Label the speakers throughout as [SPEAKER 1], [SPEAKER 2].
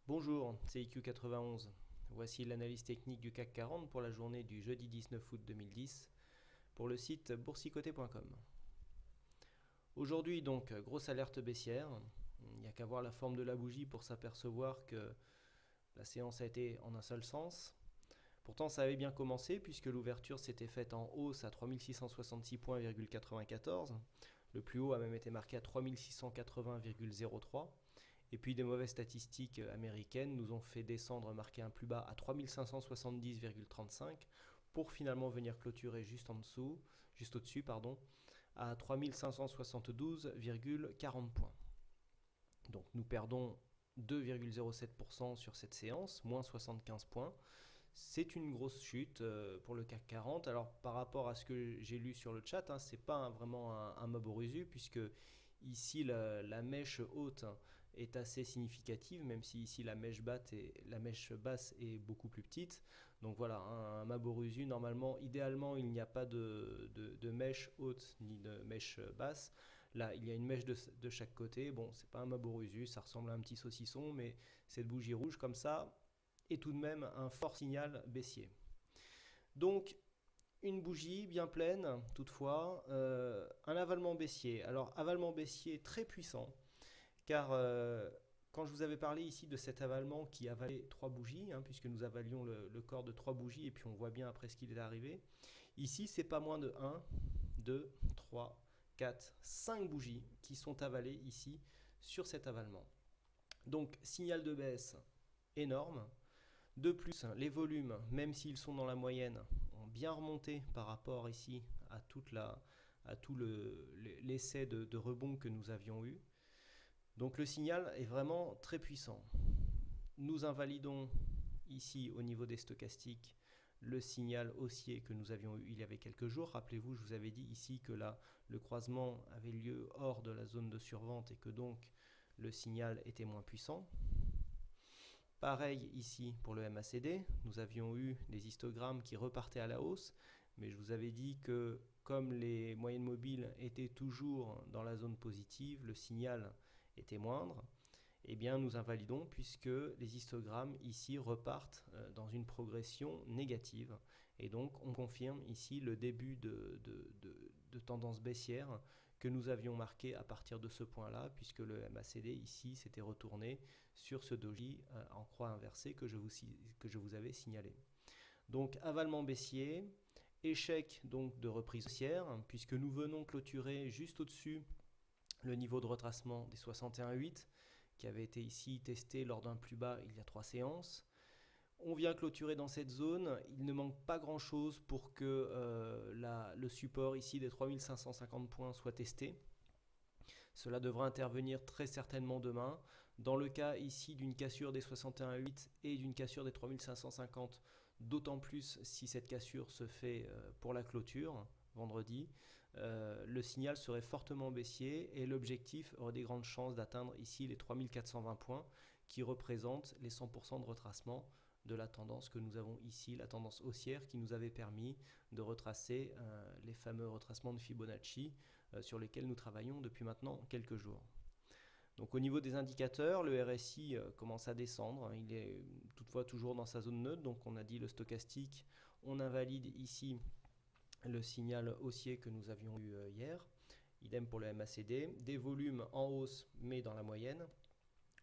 [SPEAKER 1] Bonjour, c'est IQ91. Voici l'analyse technique du CAC 40 pour la journée du jeudi 19 août 2010 pour le site boursicoté.com. Aujourd'hui donc, grosse alerte baissière. Il n'y a qu'à voir la forme de la bougie pour s'apercevoir que la séance a été en un seul sens. Pourtant ça avait bien commencé puisque l'ouverture s'était faite en hausse à 3666 points,94. Le plus haut a même été marqué à 3680,03. Et puis des mauvaises statistiques américaines nous ont fait descendre, marquer un plus bas à 3570,35 pour finalement venir clôturer juste au-dessus, à 3572,40 points. Donc nous perdons 2,07% sur cette séance, moins 75 points. C'est une grosse chute pour le CAC 40. Alors par rapport à ce que j'ai lu sur le chat, c'est pas vraiment un Maborusu puisque ici la mèche haute est assez significative, même si ici la mèche basse est beaucoup plus petite. Donc voilà, un Maborusu, normalement, idéalement, il n'y a pas de mèche haute ni de mèche basse. Là, il y a une mèche de chaque côté. Bon, c'est pas un Maborusu, ça ressemble à un petit saucisson, mais cette bougie rouge comme ça est tout de même un fort signal baissier. Donc, une bougie bien pleine, toutefois, un avalement baissier. Alors, avalement baissier très puissant, car quand je vous avais parlé ici de cet avalement qui avalait 3 bougies, puisque nous avalions le corps de 3 bougies, et puis on voit bien après ce qu'il est arrivé, ici c'est pas moins de 1, 2, 3, 4, 5 bougies qui sont avalées ici sur cet avalement. Donc, signal de baisse énorme. De plus, les volumes, même s'ils sont dans la moyenne, ont bien remonté par rapport ici à tout l'essai de rebond que nous avions eu. Donc le signal est vraiment très puissant. Nous invalidons ici au niveau des stochastiques le signal haussier que nous avions eu il y avait quelques jours. Rappelez-vous, je vous avais dit ici que là, le croisement avait lieu hors de la zone de survente et que donc le signal était moins puissant. Pareil ici pour le MACD, nous avions eu des histogrammes qui repartaient à la hausse, mais je vous avais dit que comme les moyennes mobiles étaient toujours dans la zone positive, le signal était moindre. Eh bien nous invalidons puisque les histogrammes ici repartent dans une progression négative. Et donc on confirme ici le début de tendance baissière que nous avions marqué à partir de ce point-là, puisque le MACD ici s'était retourné sur ce doji en croix inversée que je vous avais signalé. Donc avalement baissier, échec donc de reprise haussière, puisque nous venons clôturer juste au-dessus le niveau de retracement des 61,8 qui avait été ici testé lors d'un plus bas il y a 3 séances. On vient clôturer dans cette zone, il ne manque pas grand chose pour que le support ici des 3550 points soit testé. Cela devra intervenir très certainement demain. Dans le cas ici d'une cassure des 61,8 et d'une cassure des 3550, d'autant plus si cette cassure se fait pour la clôture, vendredi, le signal serait fortement baissier et l'objectif aurait des grandes chances d'atteindre ici les 3420 points qui représentent les 100% de retracement de la tendance que nous avons ici, la tendance haussière qui nous avait permis de retracer les fameux retracements de Fibonacci sur lesquels nous travaillons depuis maintenant quelques jours. Donc au niveau des indicateurs, le RSI commence à descendre, il est toutefois toujours dans sa zone neutre, donc on a dit le stochastique, on invalide ici le signal haussier que nous avions eu hier, idem pour le MACD, des volumes en hausse mais dans la moyenne.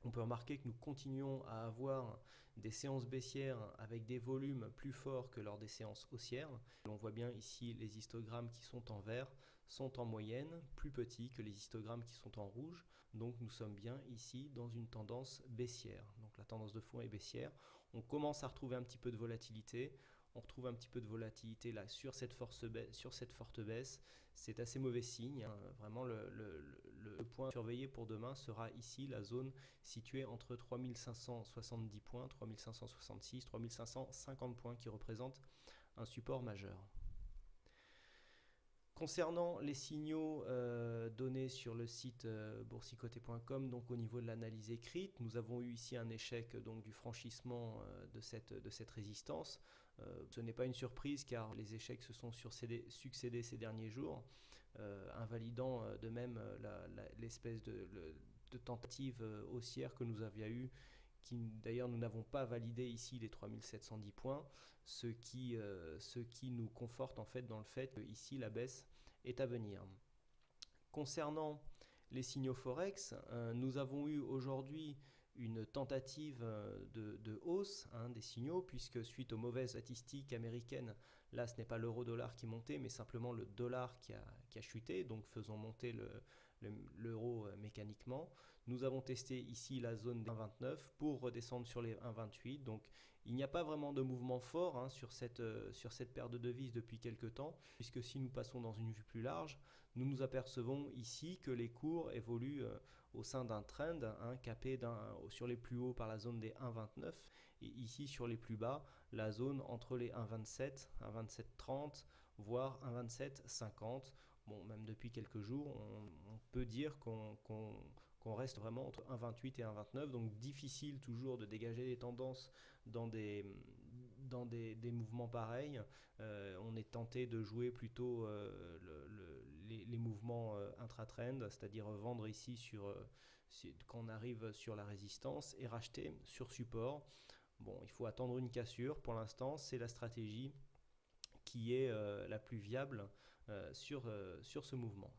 [SPEAKER 1] On peut remarquer que nous continuons à avoir des séances baissières avec des volumes plus forts que lors des séances haussières. On voit bien ici les histogrammes qui sont en vert sont en moyenne plus petits que les histogrammes qui sont en rouge. Donc nous sommes bien ici dans une tendance baissière. Donc la tendance de fond est baissière. On commence à retrouver un petit peu de volatilité. On retrouve un petit peu de volatilité là sur cette forte baisse. C'est assez mauvais signe. Vraiment, le point à surveiller pour demain sera ici la zone située entre 3570 points, 3566, 3550 points qui représentent un support majeur. Concernant les signaux donnés sur le site boursicoté.com, donc au niveau de l'analyse écrite, nous avons eu ici un échec donc, du franchissement de cette résistance. Ce n'est pas une surprise car les échecs se sont succédés ces derniers jours, invalidant de même l'espèce de tentative haussière que nous avions eue d'ailleurs nous n'avons pas validé ici les 3710 points, ce qui nous conforte en fait dans le fait que ici la baisse est à venir. Concernant les signaux Forex, nous avons eu aujourd'hui une tentative de hausse des signaux, puisque suite aux mauvaises statistiques américaines, là ce n'est pas l'euro-dollar qui montait, mais simplement le dollar qui a chuté, donc faisant monter l'euro mécaniquement. Nous avons testé ici la zone des 1,29 pour redescendre sur les 1,28, donc il n'y a pas vraiment de mouvement fort sur cette paire de devises depuis quelques temps, puisque si nous passons dans une vue plus large, nous nous apercevons ici que les cours évoluent au sein d'un trend capé sur les plus hauts par la zone des 1,29 et ici sur les plus bas, la zone entre les 1,27, 1,2730 voire 1,2750. Bon, même depuis quelques jours, on peut dire qu'on reste vraiment entre 1,28 et 1,29, donc difficile toujours de dégager des tendances dans des mouvements pareils. On est tenté de jouer plutôt les mouvements intra-trend, c'est-à-dire vendre ici quand on arrive sur la résistance et racheter sur support. Bon, il faut attendre une cassure. Pour l'instant, c'est la stratégie qui est la plus viable sur ce mouvement.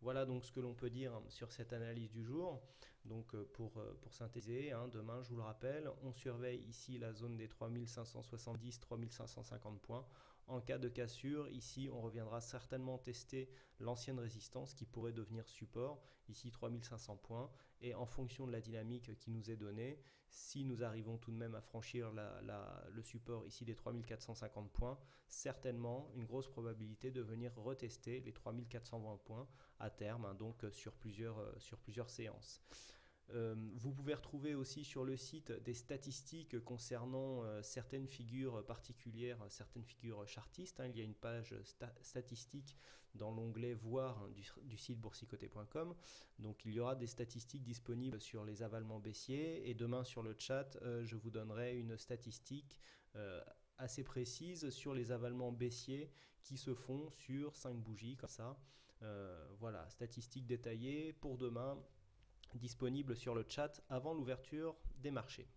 [SPEAKER 1] Voilà donc ce que l'on peut dire sur cette analyse du jour. Donc pour synthétiser, demain, je vous le rappelle, on surveille ici la zone des 3570-3550 points. En cas de cassure, ici, on reviendra certainement tester l'ancienne résistance qui pourrait devenir support, ici 3500 points. Et en fonction de la dynamique qui nous est donnée, si nous arrivons tout de même à franchir le support ici des 3450 points, certainement une grosse probabilité de venir retester les 3420 points à terme, donc sur plusieurs séances. Vous pouvez retrouver aussi sur le site des statistiques concernant certaines figures particulières, certaines figures chartistes. Il y a une page statistique dans l'onglet Voir du site boursicoté.com. Donc il y aura des statistiques disponibles sur les avalements baissiers et demain sur le chat, je vous donnerai une statistique assez précise sur les avalements baissiers qui se font sur 5 bougies comme ça. Voilà, statistiques détaillées pour demain, disponible sur le chat avant l'ouverture des marchés.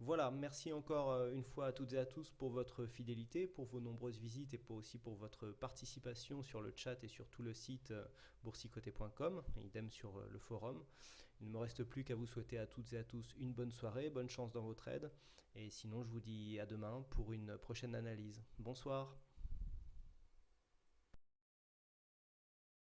[SPEAKER 1] Voilà, merci encore une fois à toutes et à tous pour votre fidélité, pour vos nombreuses visites et aussi pour votre participation sur le chat et sur tout le site boursicoté.com, idem sur le forum. Il ne me reste plus qu'à vous souhaiter à toutes et à tous une bonne soirée, bonne chance dans vos trades et sinon je vous dis à demain pour une prochaine analyse. Bonsoir.